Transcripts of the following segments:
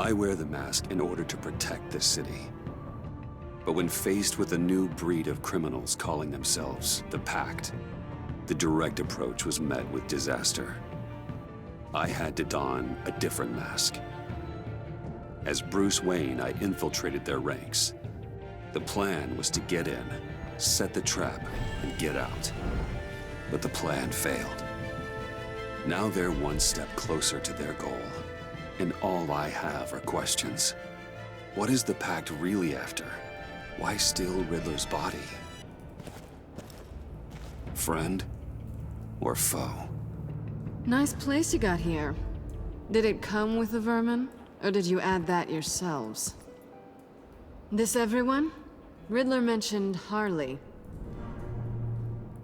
I wear the mask in order to protect this city. But when faced with a new breed of criminals calling themselves the Pact, the direct approach was met with disaster. I had to don a different mask. As Bruce Wayne, I infiltrated their ranks. The plan was to get in, set the trap, and get out. But the plan failed. Now they're one step closer to their goal, and all I have are questions. What is the Pact really after? Why steal Riddler's body? Friend or foe? Nice place you got here. Did it come with the vermin, or did you add that yourselves? This everyone? Riddler mentioned Harley.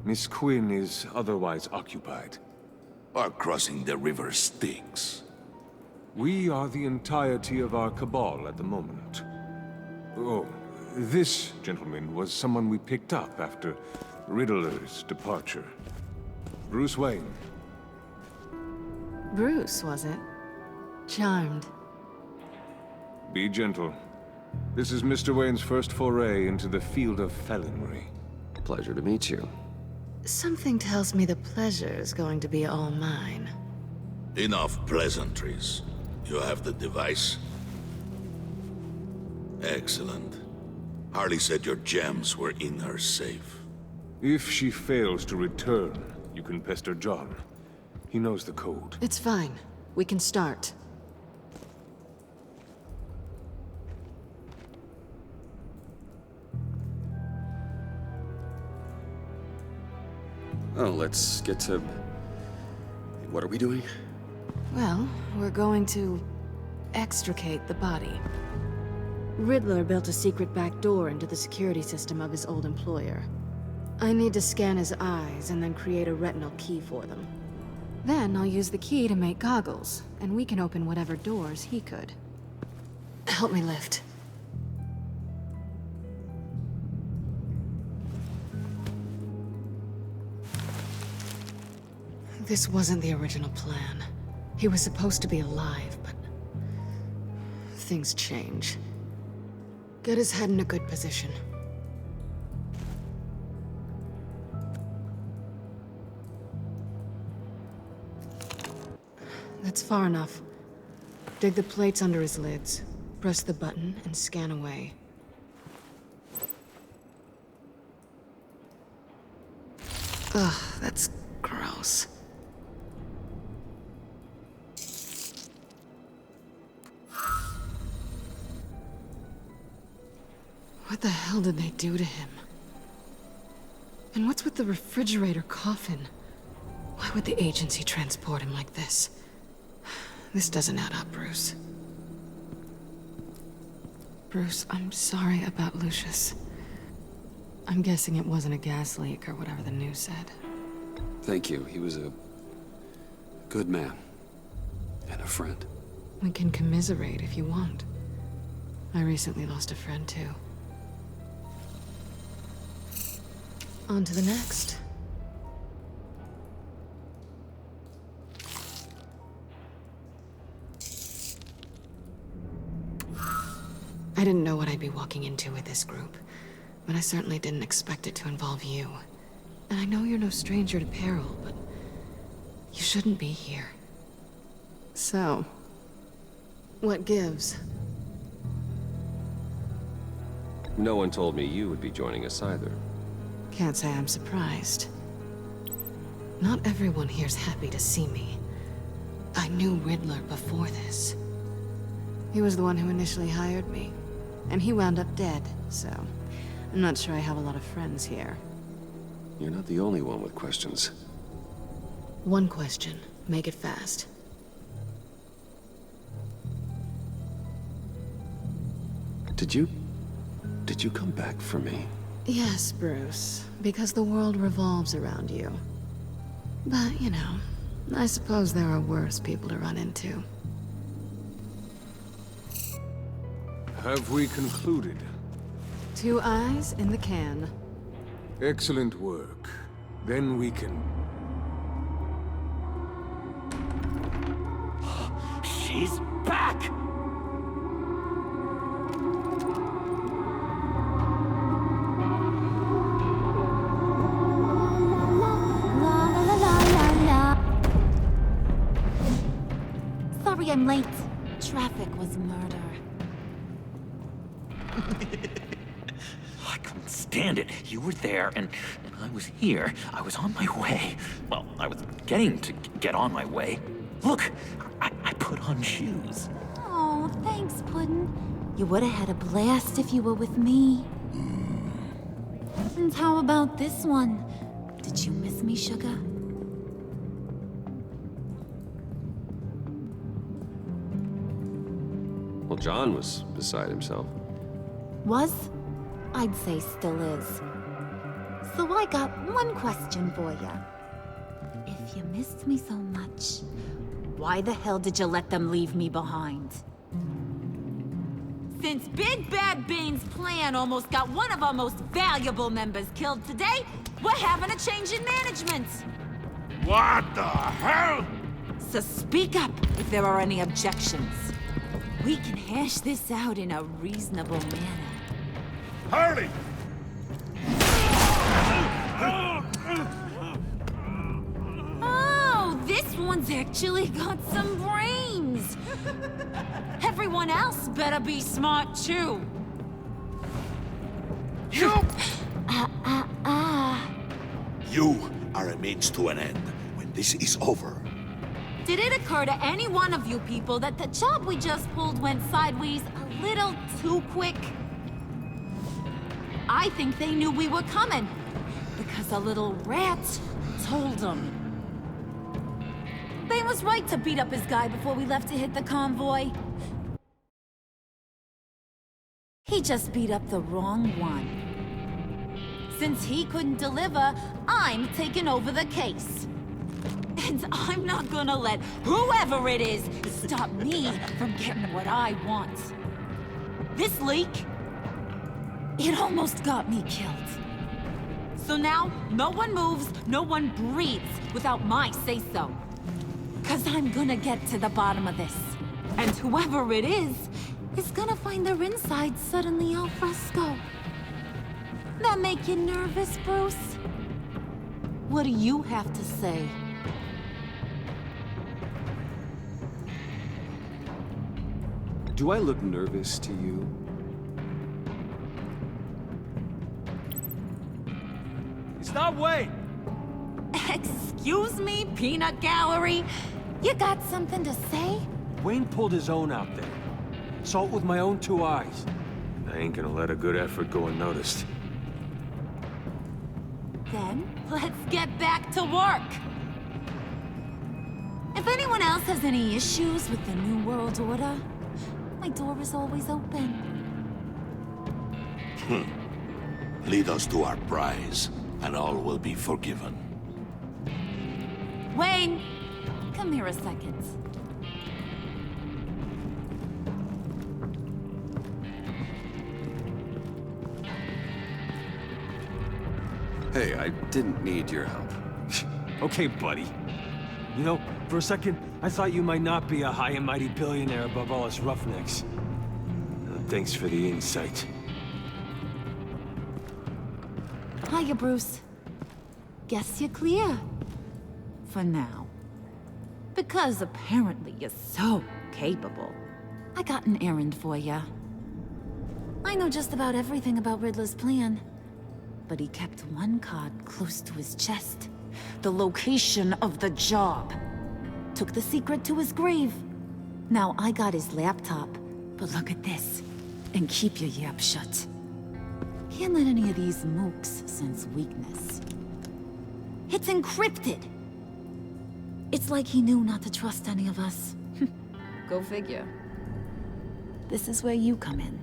Miss Quinn is otherwise occupied. Our crossing the river Styx. We are the entirety of our cabal at the moment. Oh, this gentleman was someone we picked up after Riddler's departure. Bruce Wayne. Bruce, was it? Charmed. Be gentle. This is Mr. Wayne's first foray into the field of felonry. Pleasure to meet you. Something tells me the pleasure is going to be all mine. Enough pleasantries. You have the device? Excellent. Harley said your gems were in her safe. If she fails to return, you can pester John. He knows the code. It's fine. We can start. Oh, let's get to... What are we doing? Well, we're going to extricate the body. Riddler built a secret back door into the security system of his old employer. I need to scan his eyes and then create a retinal key for them. Then I'll use the key to make goggles, and we can open whatever doors he could. Help me lift. This wasn't the original plan. He was supposed to be alive, but things change. Get his head in a good position. That's far enough. Dig the plates under his lids. Press the button and scan away. Ugh, that's gross. What the hell did they do to him? And what's with the refrigerator coffin? Why would the agency transport him like this? This doesn't add up, Bruce. Bruce, I'm sorry about Lucius. I'm guessing it wasn't a gas leak or whatever the news said. Thank you. He was a good man. And a friend. We can commiserate if you want. I recently lost a friend, too. On to the next. I didn't know what I'd be walking into with this group, but I certainly didn't expect it to involve you. And I know you're no stranger to peril, but you shouldn't be here. So, what gives? No one told me you would be joining us either. Can't say I'm surprised. Not everyone here's happy to see me. I knew Riddler before this. He was the one who initially hired me, and he wound up dead, so I'm not sure I have a lot of friends here. You're not the only one with questions. One question. Make it fast. Did you come back for me? Yes, Bruce, because the world revolves around you. But, you know, I suppose there are worse people to run into. Have we concluded? 2 eyes in the can. Excellent work. Then we can... She's back! I'm late. Traffic was murder. I couldn't stand it. You were there, and I was here. I was on my way. Well, I was getting to get on my way. Look, I put on shoes. Oh, thanks, Puddin'. You would have had a blast if you were with me. And how about this one? Did you miss me, sugar? Well, John was beside himself. Was? I'd say still is. So I got one question for you. If you missed me so much, why the hell did you let them leave me behind? Since Big Bad Bane's plan almost got one of our most valuable members killed today, we're having a change in management. What the hell? So speak up if there are any objections. We can hash this out in a reasonable manner. Harley! Oh, this one's actually got some brains. Everyone else better be smart too. You! You are a means to an end. When this is over, Did it occur to any one of you people that the job we just pulled went sideways a little too quick? I think they knew we were coming, because a little rat told them. Bane was right to beat up his guy before we left to hit the convoy. He just beat up the wrong one. Since he couldn't deliver, I'm taking over the case. And I'm not gonna let whoever it is stop me from getting what I want. This leak, it almost got me killed. So now, no one moves, no one breathes without my say-so. 'Cause I'm gonna get to the bottom of this. And whoever it is gonna find their inside suddenly al fresco. That make you nervous, Bruce? What do you have to say? Do I look nervous to you? Stop, Wayne! Excuse me, peanut gallery? You got something to say? Wayne pulled his own out there. Saw it with my own two eyes. I ain't gonna let a good effort go unnoticed. Then, let's get back to work. If anyone else has any issues with the New World Order, my door is always open. lead us to our prize, and all will be forgiven. Wayne, come here a second. Hey, I didn't need your help. Okay, buddy. You know, for a second, I thought you might not be a high and mighty billionaire above all us roughnecks. Thanks for the insight. Hiya, Bruce. Guess you're clear. For now. Because apparently you're so capable. I got an errand for you. I know just about everything about Riddler's plan. But he kept one card close to his chest. The location of the job. Took the secret to his grave. Now I got his laptop. But look at this. And keep your yap shut. Can't let any of these mooks sense weakness. It's encrypted. It's like he knew not to trust any of us. Go figure. This is where you come in.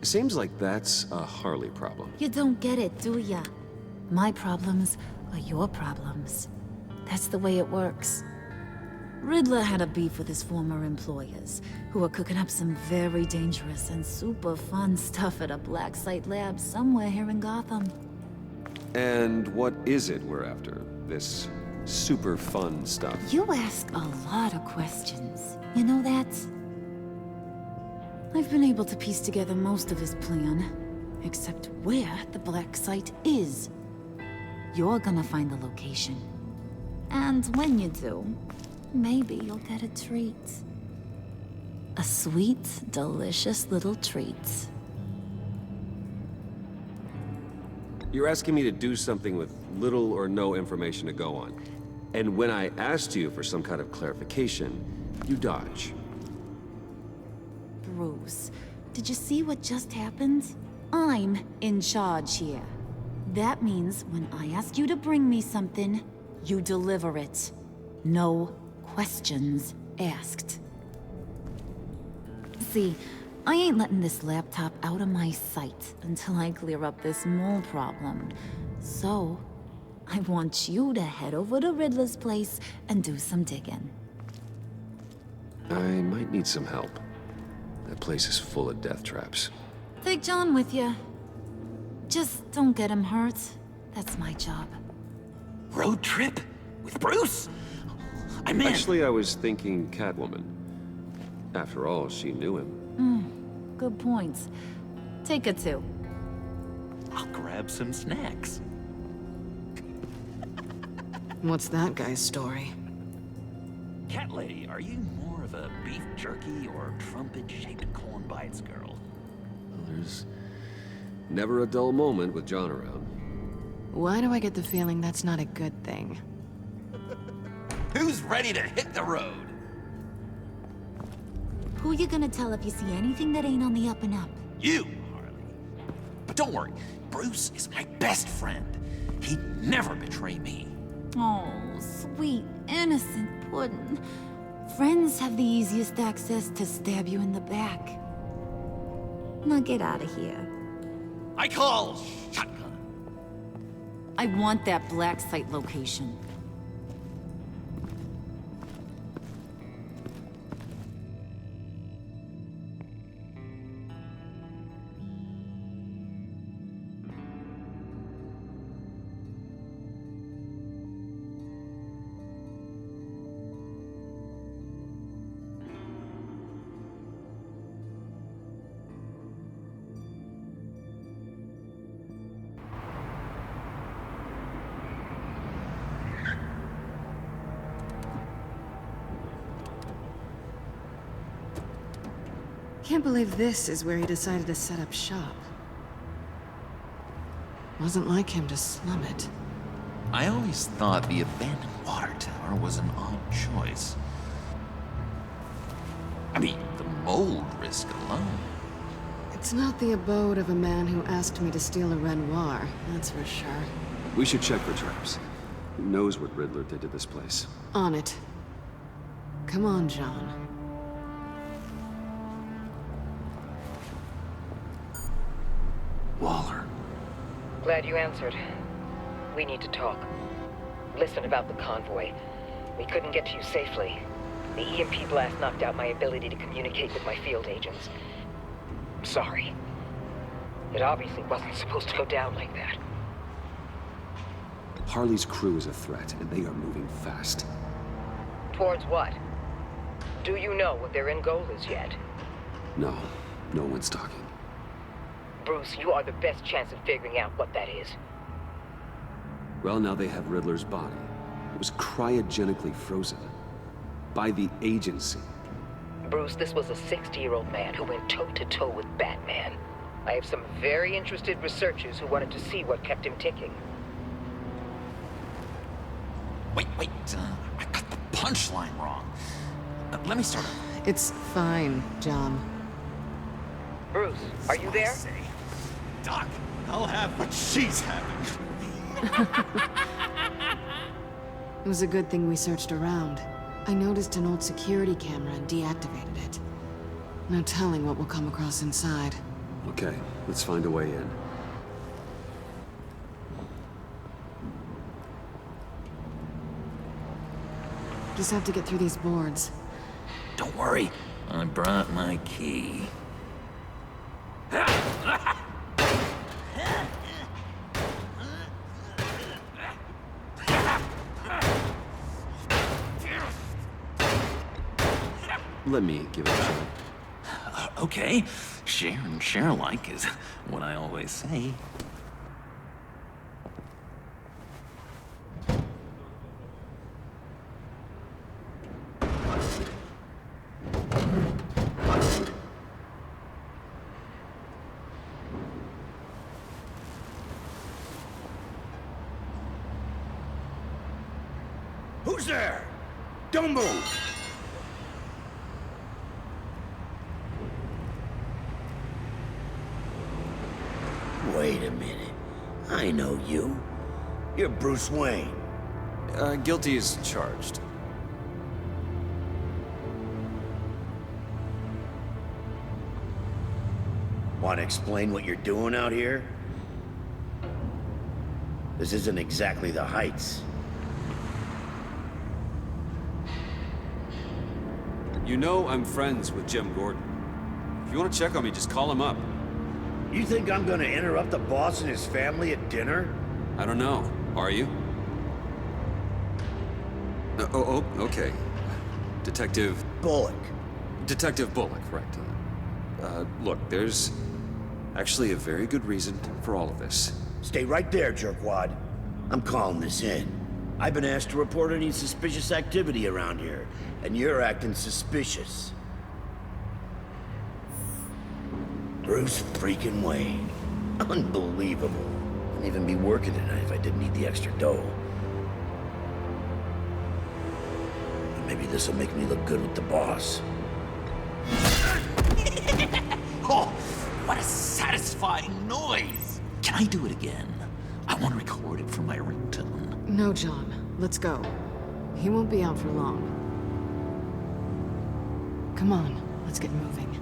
Seems like that's a Harley problem. You don't get it, do ya? My problems are your problems. That's the way it works. Riddler had a beef with his former employers, who were cooking up some very dangerous and super fun stuff at a black site lab somewhere here in Gotham. And what is it we're after? This super fun stuff? You ask a lot of questions. You know that? I've been able to piece together most of his plan, except where the black site is. You're gonna find the location. And when you do, maybe you'll get a treat. A sweet, delicious little treat. You're asking me to do something with little or no information to go on. And when I asked you for some kind of clarification, you dodge. Bruce, did you see what just happened? I'm in charge here. That means when I ask you to bring me something, you deliver it. No questions asked. See, I ain't letting this laptop out of my sight until I clear up this mole problem. So, I want you to head over to Riddler's place and do some digging. I might need some help. That place is full of death traps. Take John with you. Just don't get him hurt. That's my job. Road trip? With Bruce? I'm in. Actually, I was thinking Catwoman. After all, she knew him. Good points. Take it too. I'll grab some snacks. What's that guy's story? Cat lady, are you more of a beef jerky or trumpet-shaped corn bites girl? Well, there's never a dull moment with John around. Why do I get the feeling that's not a good thing? Who's ready to hit the road? Who you gonna tell if you see anything that ain't on the up and up? You, Harley. But don't worry, Bruce is my best friend. He'd never betray me. Oh, sweet, innocent puddin'. Friends have the easiest access to stab you in the back. Now get out of here. I call shotgun. I want that black site location. Can't believe this is where he decided to set up shop. Wasn't like him to slum it. I always thought the abandoned water tower was an odd choice. I mean, the mold risk alone. It's not the abode of a man who asked me to steal a Renoir, that's for sure. We should check for traps. Who knows what Riddler did to this place? On it. Come on, John. Waller. Glad you answered. We need to talk. Listen about the convoy. We couldn't get to you safely. The EMP blast knocked out my ability to communicate with my field agents. Sorry. It obviously wasn't supposed to go down like that. Harley's crew is a threat, and they are moving fast. Towards what? Do you know what their end goal is yet? No, no one's talking. Bruce, you are the best chance of figuring out what that is. Well, now they have Riddler's body. It was cryogenically frozen. By the agency. Bruce, this was a 60-year-old man who went toe-to-toe with Batman. I have some very interested researchers who wanted to see what kept him ticking. Wait, I got the punchline wrong. Let me start over. It's fine, John. Bruce, are you there? Doc, I'll have what she's having. It was a good thing we searched around. I noticed an old security camera and deactivated it. No telling what we'll come across inside. Okay, let's find a way in. Just have to get through these boards. Don't worry, I brought my key. Let me give it a shot. Okay, share and share alike is what I always say. Who's there? Don't move! Wait a minute. I know you. You're Bruce Wayne. Guilty as charged. Want to explain what you're doing out here? This isn't exactly the Heights. You know I'm friends with Jim Gordon. If you want to check on me, just call him up. You think I'm gonna interrupt the boss and his family at dinner? I don't know. Are you? Okay. Detective... Bullock. Detective Bullock, right. Look, there's actually a very good reason for all of this. Stay right there, jerkwad. I'm calling this in. I've been asked to report any suspicious activity around here, and you're acting suspicious. Bruce freaking Wayne. Unbelievable. Wouldn't even be working tonight if I didn't need the extra dough. But maybe this'll make me look good with the boss. Oh, what a satisfying noise! Can I do it again? I want to record it for my ringtone. No, John. Let's go. He won't be out for long. Come on, let's get moving.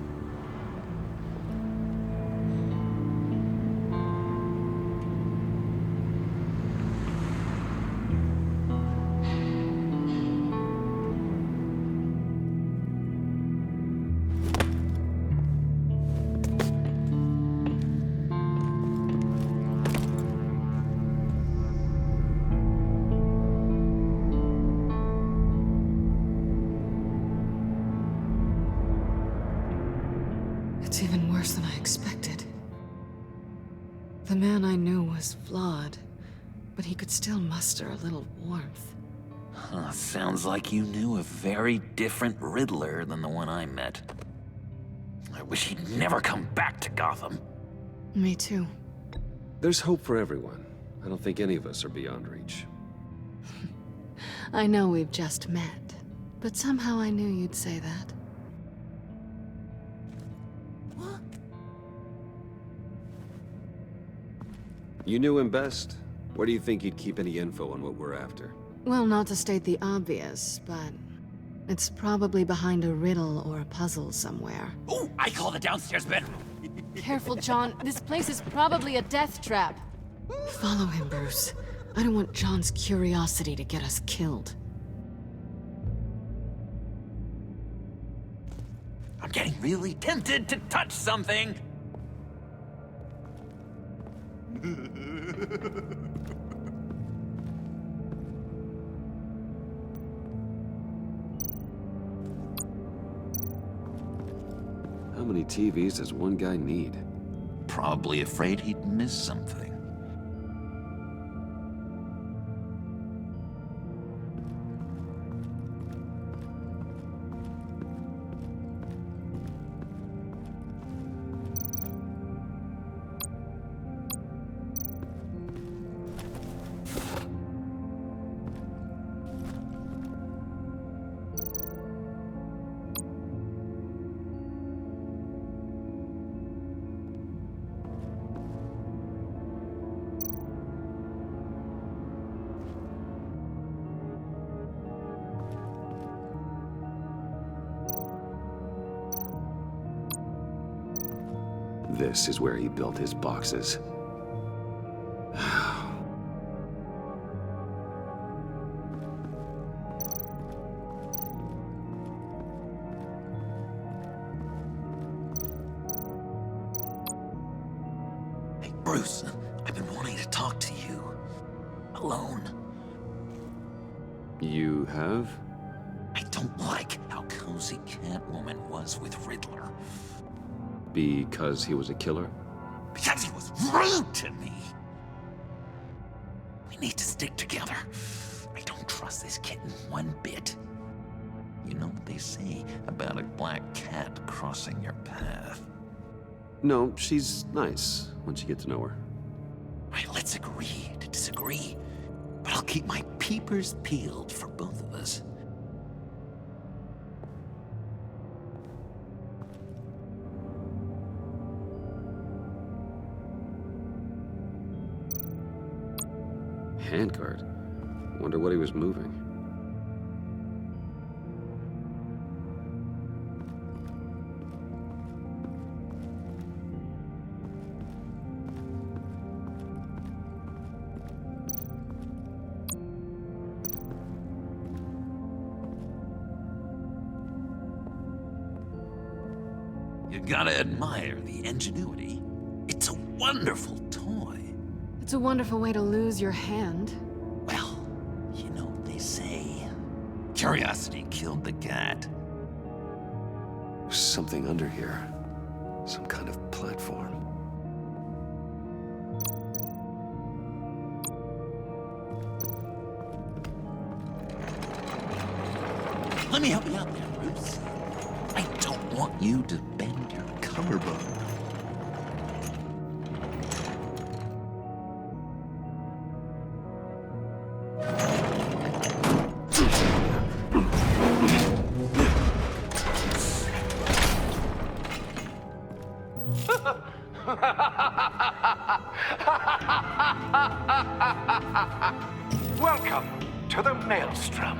It's even worse than I expected. The man I knew was flawed, but he could still muster a little warmth. Huh, sounds like you knew a very different Riddler than the one I met. I wish he'd never come back to Gotham. Me too. There's hope for everyone. I don't think any of us are beyond reach. I know we've just met, but somehow I knew you'd say that. You knew him best. Where do you think he'd keep any info on what we're after? Well, not to state the obvious, but it's probably behind a riddle or a puzzle somewhere. Oh, I call the downstairs bedroom. Careful, John. This place is probably a death trap. Follow him, Bruce. I don't want John's curiosity to get us killed. I'm getting really tempted to touch something. How many TVs does one guy need? Probably afraid he'd miss something. This is where he built his boxes. Hey, Bruce, I've been wanting to talk to you. Alone. You have? I don't like how cozy Catwoman was with Riddler. Because he was a killer? Because he was rude to me. We need to stick together. I don't trust this kitten one bit. You know what they say about a black cat crossing your path? No, she's nice once you get to know her. All right, let's agree to disagree. but I'll keep my peepers peeled for both of us. Handcart. Wonder what he was moving. You gotta admire the ingenuity. It's a wonderful toy. It's a wonderful way to lose your hand. Well, you know what they say. Curiosity killed the cat. There's something under here. Some kind of platform. Let me help you out there, Bruce. I don't want you to bend your collarbone. Welcome to the Maelstrom.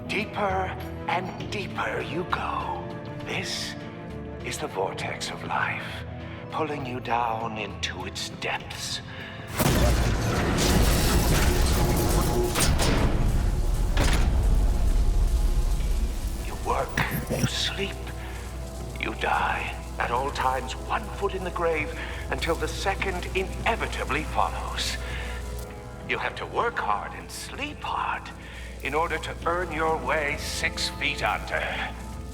Deeper and deeper you go. This is the vortex of life, pulling you down into its depths. You work, you sleep, you die. At all times, 1 foot in the grave until the second inevitably follows. You have to work hard and sleep hard in order to earn your way 6 feet under.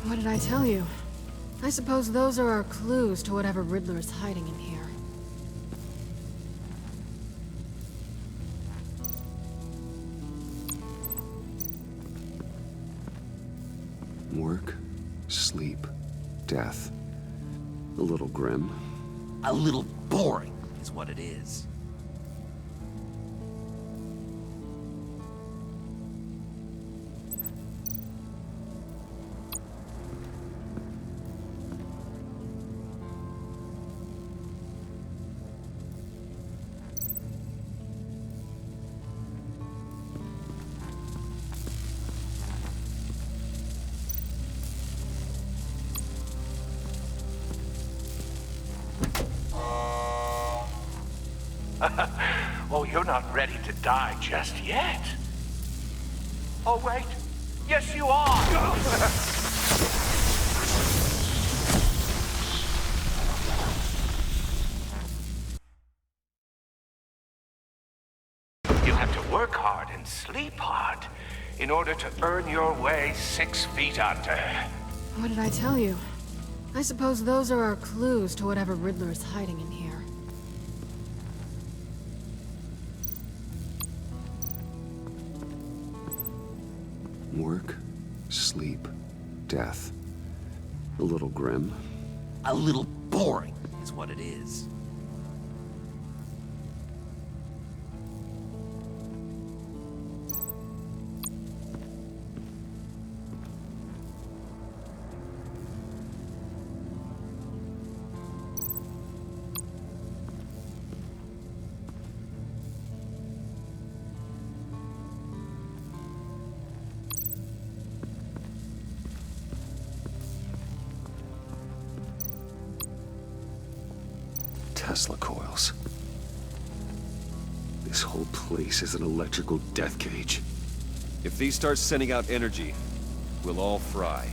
What did I tell you? I suppose those are our clues to whatever Riddler is hiding in here. Work, sleep, death. A little grim. A little boring is what it is. Oh, you're not ready to die just yet. Oh, wait. Yes, you are. You have to work hard and sleep hard in order to earn your way 6 feet under. What did I tell you? I suppose those are our clues to whatever Riddler is hiding in here. Work, sleep, death. A little grim. A little boring is what it is. Tesla coils. This whole place is an electrical death cage. If these start sending out energy, we'll all fry.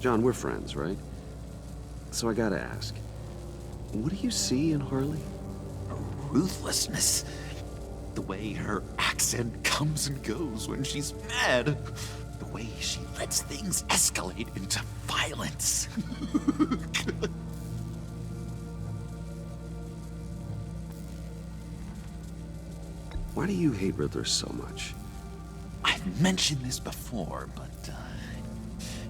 John, we're friends, right? So I gotta ask, what do you see in Harley? Her ruthlessness. The way her accent comes and goes when she's mad. The way she lets things escalate into violence. Why do you hate Riddler so much? I've mentioned this before, but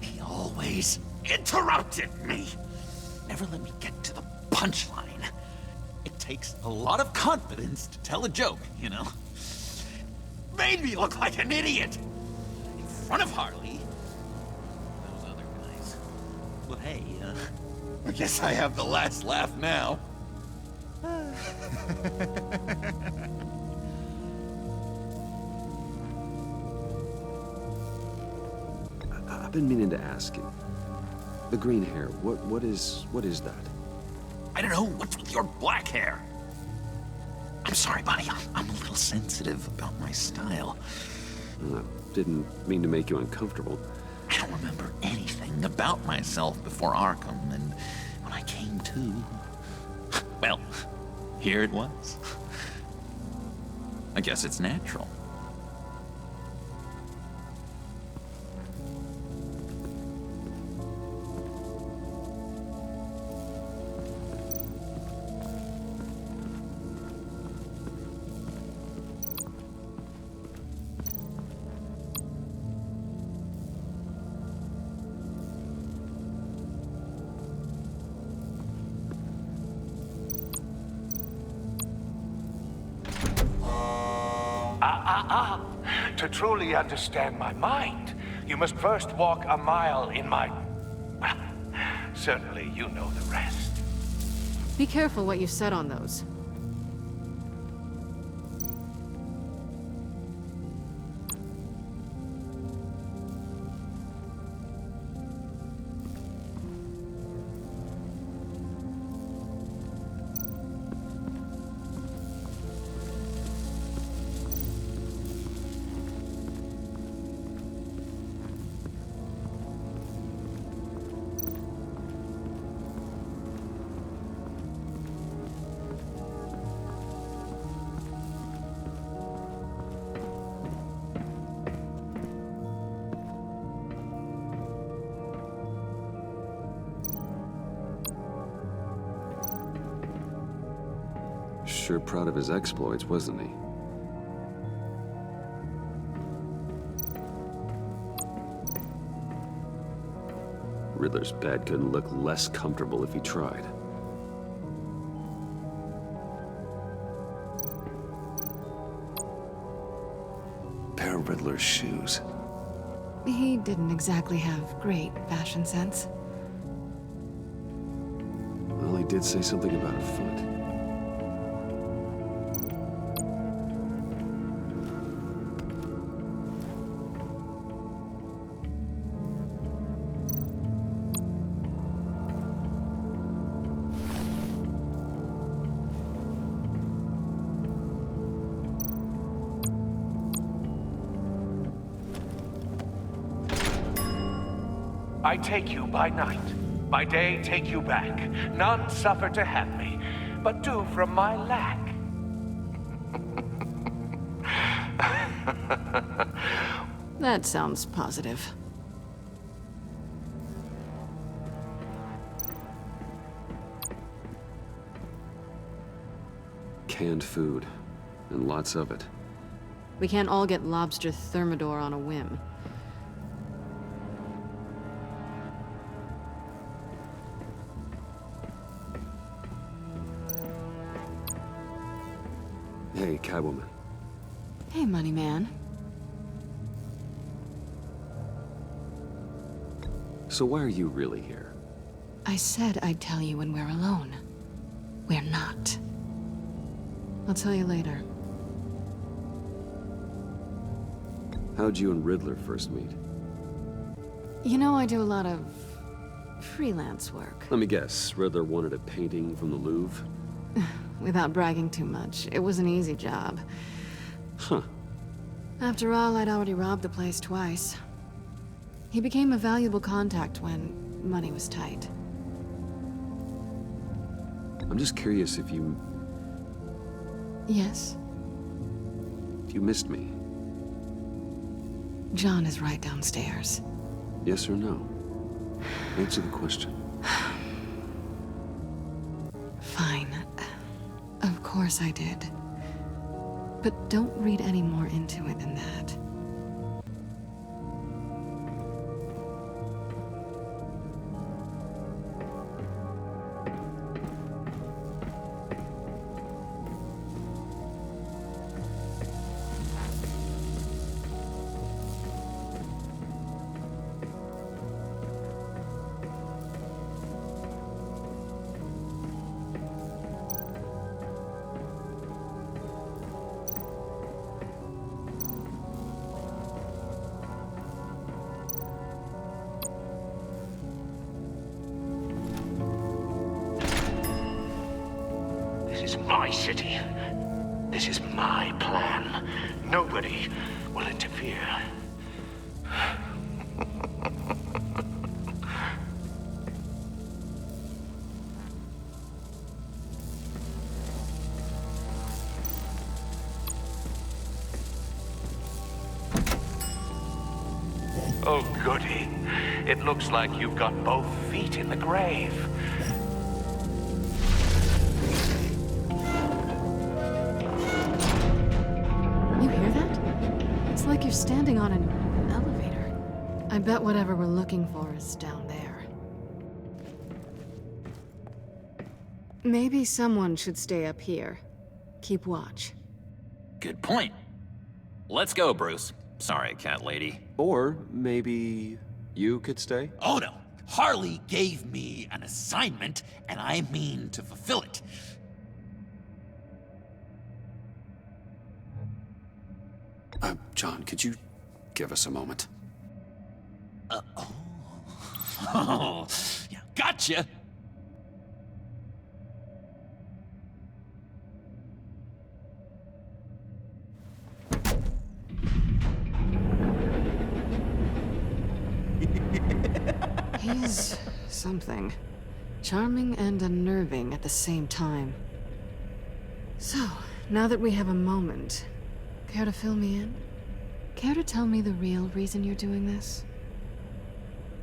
he always interrupted me. Never let me get to the punchline. It takes a lot of confidence to tell a joke, you know? Made me look like an idiot in front of Harley. Those other guys. Well, hey, I guess I have the last laugh now. I've been meaning to ask you. The green hair, what is that? I don't know, what's with your black hair? I'm sorry, buddy, I'm a little sensitive about my style. Didn't mean to make you uncomfortable. I don't remember anything about myself before Arkham, and when I came to, well, here it was. I guess it's natural. To truly understand my mind, you must first walk a mile in my... Well, certainly you know the rest. Be careful what you said on those. Sure proud of his exploits, wasn't he? Riddler's bed couldn't look less comfortable if he tried. Pair of Riddler's shoes. He didn't exactly have great fashion sense. Well, he did say something about a foot. I take you by night. By day, take you back. None suffer to have me, but do from my lack. That sounds positive. Canned food, and lots of it. We can't all get lobster thermidor on a whim. Hey, Catwoman. Hey, money man. So why are you really here? I said I'd tell you when we're alone. We're not. I'll tell you later. How'd you and Riddler first meet? You know, I do a lot of freelance work. Let me guess, Riddler wanted a painting from the Louvre? Without bragging too much, it was an easy job. Huh. After all, I'd already robbed the place twice. He became a valuable contact when money was tight. I'm just curious if you... Yes? Do you missed me. John is right downstairs. Yes or no? Answer the question. Fine. Of course I did. But don't read any more into it than that. This is my city. This is my plan. Nobody will interfere. Oh, goody. It looks like you've got both feet in the grave. You hear that? It's like you're standing on an elevator. I bet whatever we're looking for is down there. Maybe someone should stay up here. Keep watch. Good point. Let's go, Bruce. Sorry, cat lady. Or maybe you could stay? Oh no! Harley gave me an assignment, and I mean to fulfill it. John, could you give us a moment? Oh, yeah, gotcha! He's something. Charming and unnerving at the same time. So, now that we have a moment, care to fill me in? Care to tell me the real reason you're doing this?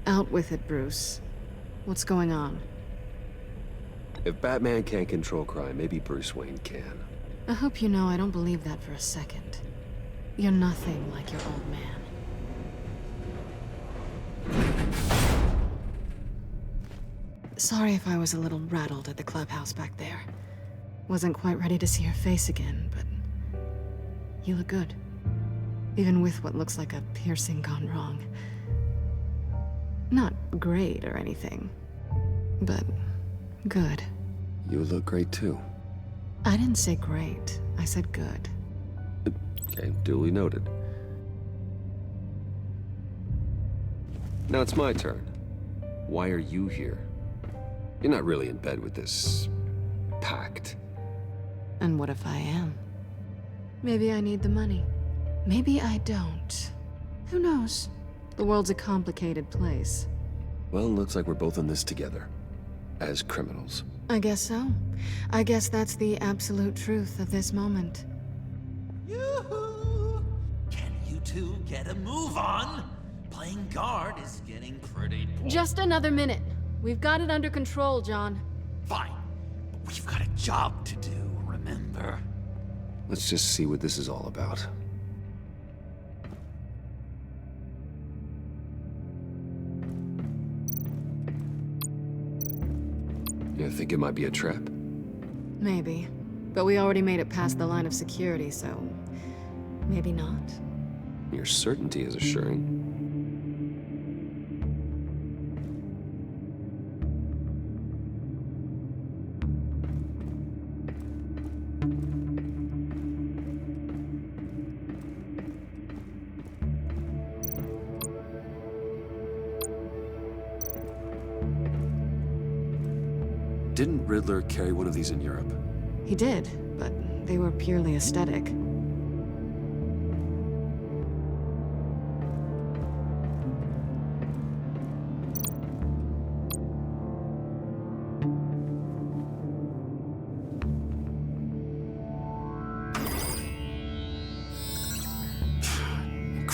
Out with it, Bruce. What's going on? If Batman can't control crime, maybe Bruce Wayne can. I hope you know I don't believe that for a second. You're nothing like your old man. Sorry if I was a little rattled at the clubhouse back there. Wasn't quite ready to see your face again, but you look good. Even with what looks like a piercing gone wrong. Not great or anything, but good. You look great too. I didn't say great, I said good. Okay, duly noted. Now it's my turn. Why are you here? You're not really in bed with this pact. And what if I am? Maybe I need the money. Maybe I don't. Who knows? The world's a complicated place. Well, looks like we're both in this together. As criminals. I guess so. I guess that's the absolute truth of this moment. Yoo-hoo! Can you two get a move on? Playing guard is getting pretty boring. Just another minute. We've got it under control, John. Fine. But we've got a job to do, remember? Let's just see what this is all about. You think it might be a trap? Maybe. But we already made it past the line of security, so... maybe not. Your certainty is assuring. Didn't Riddler carry one of these in Europe? He did, but they were purely aesthetic.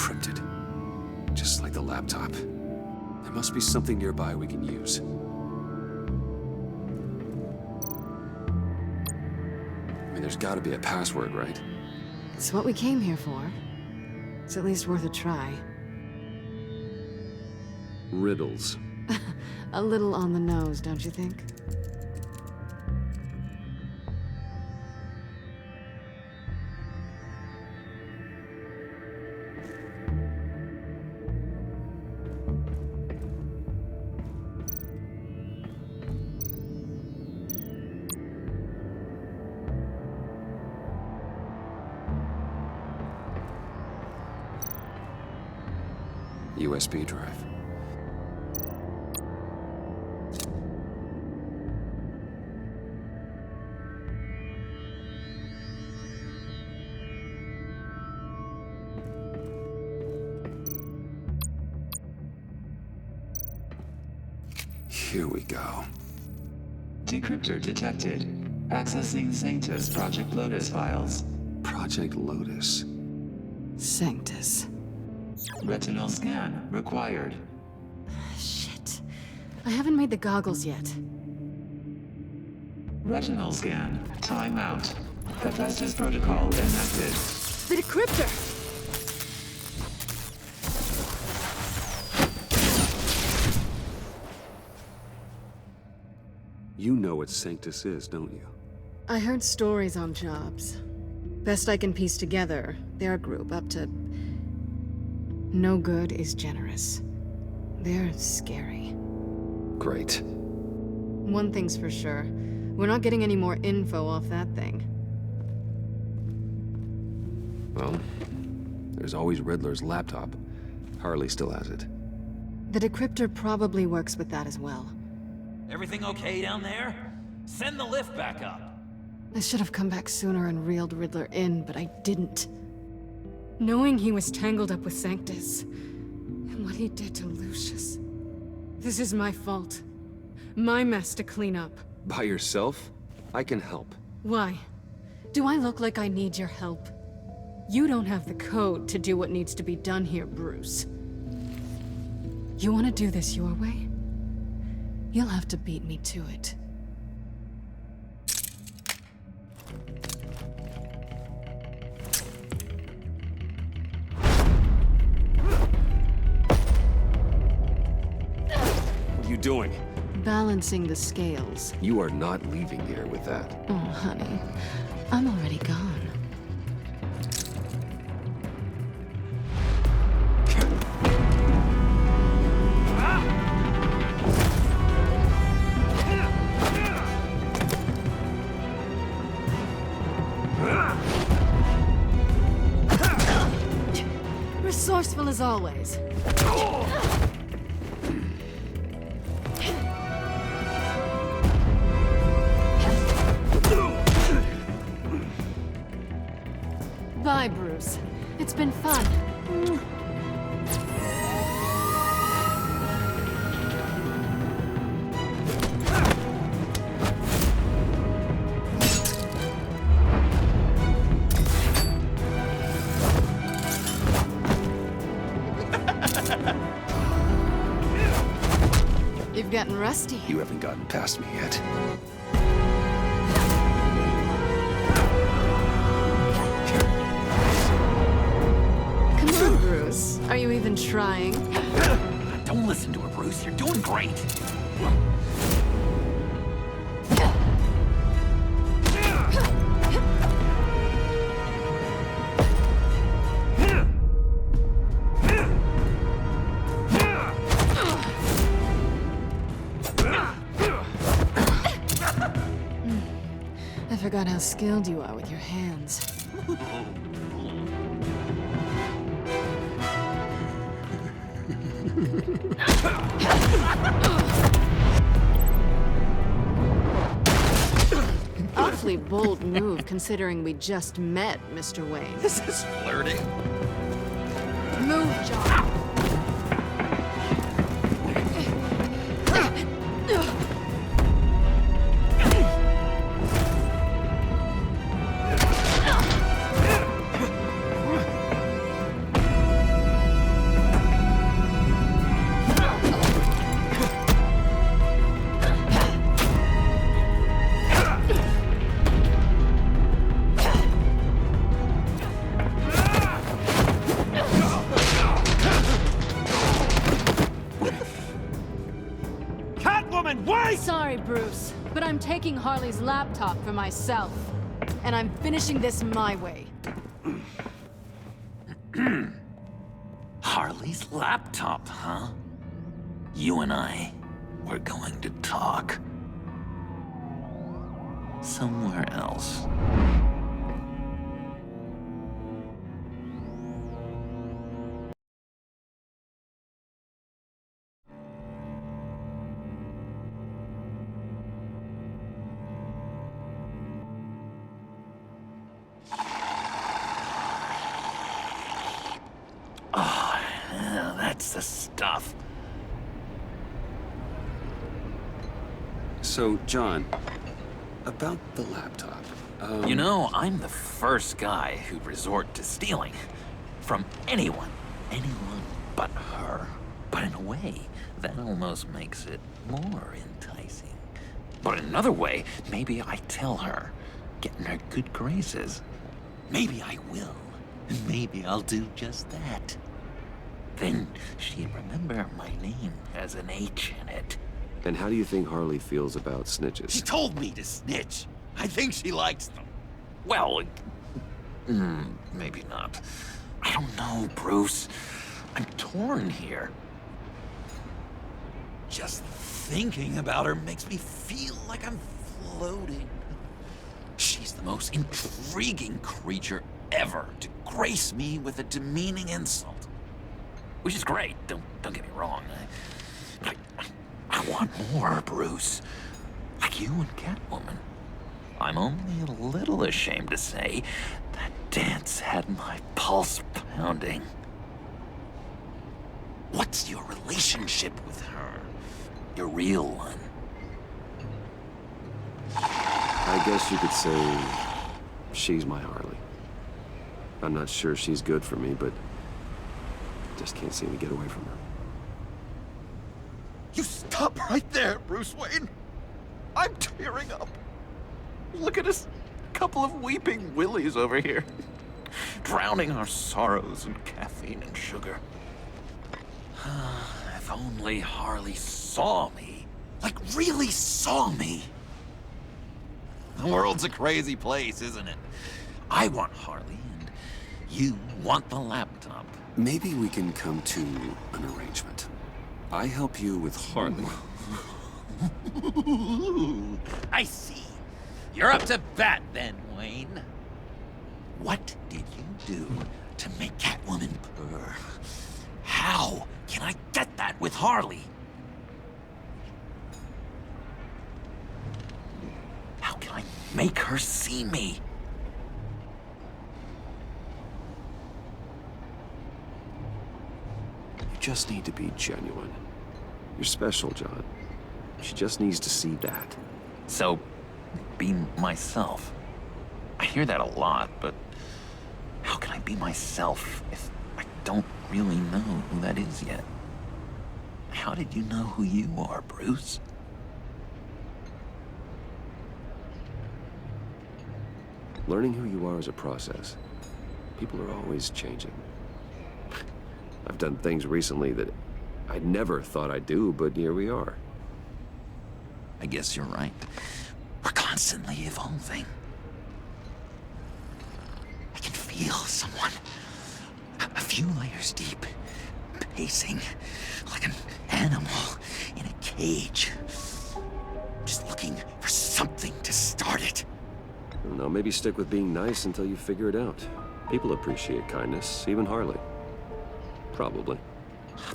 encrypted. Just like the laptop. There must be something nearby we can use. I mean, there's gotta be a password, right? It's what we came here for. It's at least worth a try. Riddles. A little on the nose, don't you think? USB drive. Here we go. Decryptor detected. Accessing Sanctus Project Lotus files. Project Lotus. Sanctus. Retinal scan required. Shit. I haven't made the goggles yet. Retinal scan. Timeout. Hephaestus protocol enacted. The decryptor! You know what Sanctus is, don't you? I heard stories on jobs. Best I can piece together, their group up to... No good is generous. They're scary. Great. One thing's for sure. We're not getting any more info off that thing. Well, there's always Riddler's laptop. Harley still has it. The decryptor probably works with that as well. Everything okay down there? Send the lift back up. I should have come back sooner and reeled Riddler in, but I didn't. Knowing he was tangled up with Sanctus, and what he did to Lucius. This is my fault. My mess to clean up. By yourself? I can help. Why? Do I look like I need your help? You don't have the code to do what needs to be done here, Bruce. You want to do this your way? You'll have to beat me to it. What are you doing? Balancing the scales. You are not leaving here with that. Oh, honey. I'm already gone. Resourceful as always. Bye, Bruce. It's been fun. You've gotten rusty. You haven't gotten past me yet. Come on, Bruce. Are you even trying? Don't listen to her, Bruce. You're doing great. I forgot how skilled you are with your hands. Awfully bold move, considering we just met, Mr. Wayne. This is flirting. Move, John. sorry, Bruce, but I'm taking Harley's laptop for myself. And I'm finishing this my way. Harley's laptop, huh? You and I, we're going to talk. Somewhere else. Oh, yeah, that's the stuff. So, John, about the laptop. You know, I'm the first guy who'd resort to stealing. From anyone. Anyone but her. But in a way, that almost makes it more enticing. But in another way, maybe I tell her, get in her good graces. Maybe I will. And maybe I'll do just that. Then she'd remember my name has an H in it. And how do you think Harley feels about snitches? She told me to snitch. I think she likes them. Well, maybe not. I don't know, Bruce. I'm torn here. Just thinking about her makes me feel like I'm floating. She's the most intriguing creature ever to grace me with a demeaning insult. Which is great, don't get me wrong. I want more, Bruce. Like you and Catwoman. I'm only a little ashamed to say that dance had my pulse pounding. What's your relationship with her? Your real one. I guess you could say she's my Harley. I'm not sure she's good for me, but just can't seem to get away from her. You stop right there, Bruce Wayne. I'm tearing up. Look at us, couple of weeping willies over here. Drowning our sorrows in caffeine and sugar. If only Harley saw me. Like, really saw me. The world's a crazy place, isn't it? I want Harley, and you want the laptop. Maybe we can come to an arrangement. I help you with Harley. I see. You're up to bat then, Wayne. What did you do to make Catwoman purr? How can I get that with Harley? How can I make her see me? You just need to be genuine. You're special, John. She just needs to see that. So, be myself. I hear that a lot, but how can I be myself if I don't really know who that is yet? How did you know who you are, Bruce? Learning who you are is a process. People are always changing. I've done things recently that I never thought I'd do, but here we are. I guess you're right. We're constantly evolving. I can feel someone a few layers deep, pacing like an animal in a cage. Just looking for something to start it. Now, maybe stick with being nice until you figure it out. People appreciate kindness, even Harley. Probably.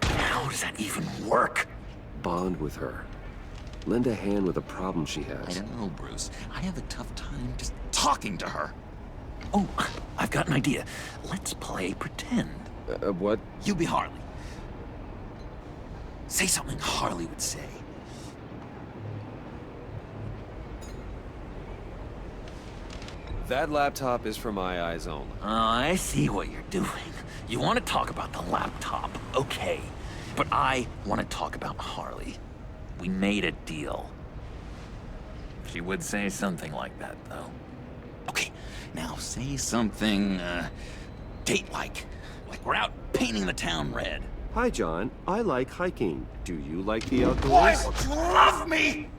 How does that even work? Bond with her. Lend a hand with a problem she has. I don't know, Bruce. I have a tough time just talking to her. Oh, I've got an idea. Let's play pretend. What? You be Harley. Say something Harley would say. That laptop is for my eyes only. I see what you're doing. You want to talk about the laptop, okay. But I want to talk about Harley. We made a deal. She would say something like that, though. Okay, now say something, date-like. Like we're out painting the town red. Hi, John. I like hiking. Do you like the outdoors? Why would you love me?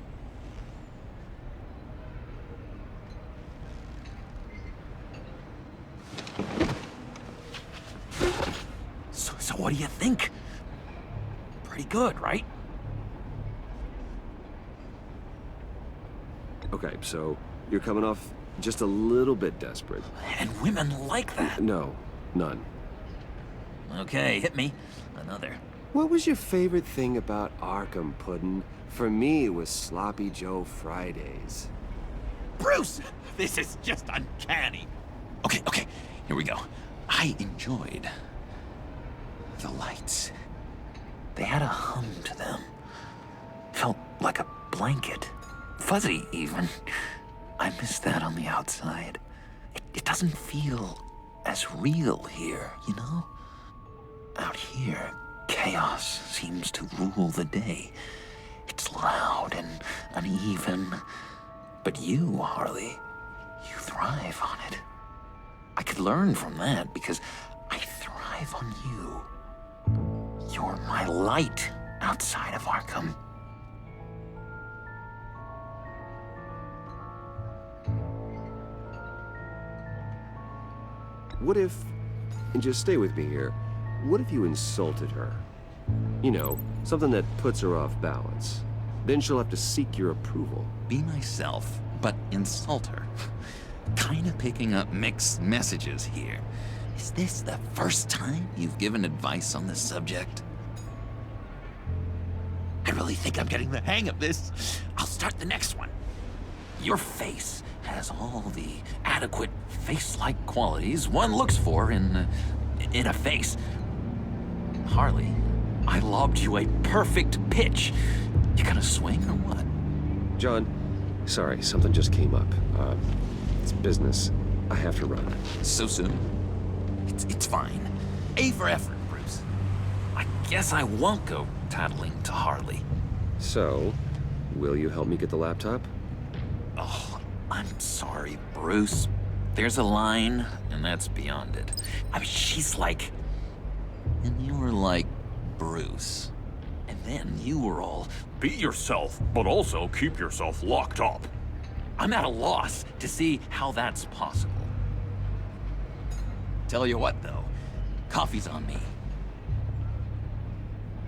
So what do you think? Pretty good, right? Okay, so you're coming off just a little bit desperate. And women like that. No, none. Okay, hit me. Another. What was your favorite thing about Arkham, Puddin'? For me, it was Sloppy Joe Fridays. Bruce! This is just uncanny. Okay, here we go. I enjoyed the lights. They had a hum to them. Felt like a blanket. Fuzzy, even. I miss that on the outside. It doesn't feel as real here, you know? Out here, chaos seems to rule the day. It's loud and uneven. But you, Harley, you thrive on it. I could learn from that because I thrive on you. You're my light outside of Arkham. What if, and just stay with me here, what if you insulted her? You know, something that puts her off balance. Then she'll have to seek your approval. Be myself, but insult her. Kinda picking up mixed messages here. Is this the first time you've given advice on this subject? I really think I'm getting the hang of this. I'll start the next one. Your face has all the adequate face-like qualities one looks for in a face. Harley, I lobbed you a perfect pitch. You gonna swing or what? John, sorry, something just came up. It's business. I have to run. So soon? It's fine. A for effort, Bruce. I guess I won't go tattling to Harley. So, will you help me get the laptop? Oh, I'm sorry, Bruce. There's a line, and that's beyond it. I mean, she's like... And you were like Bruce. And then you were all, be yourself, but also keep yourself locked up. I'm at a loss to see how that's possible. Tell you what, though. Coffee's on me.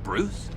Bruce?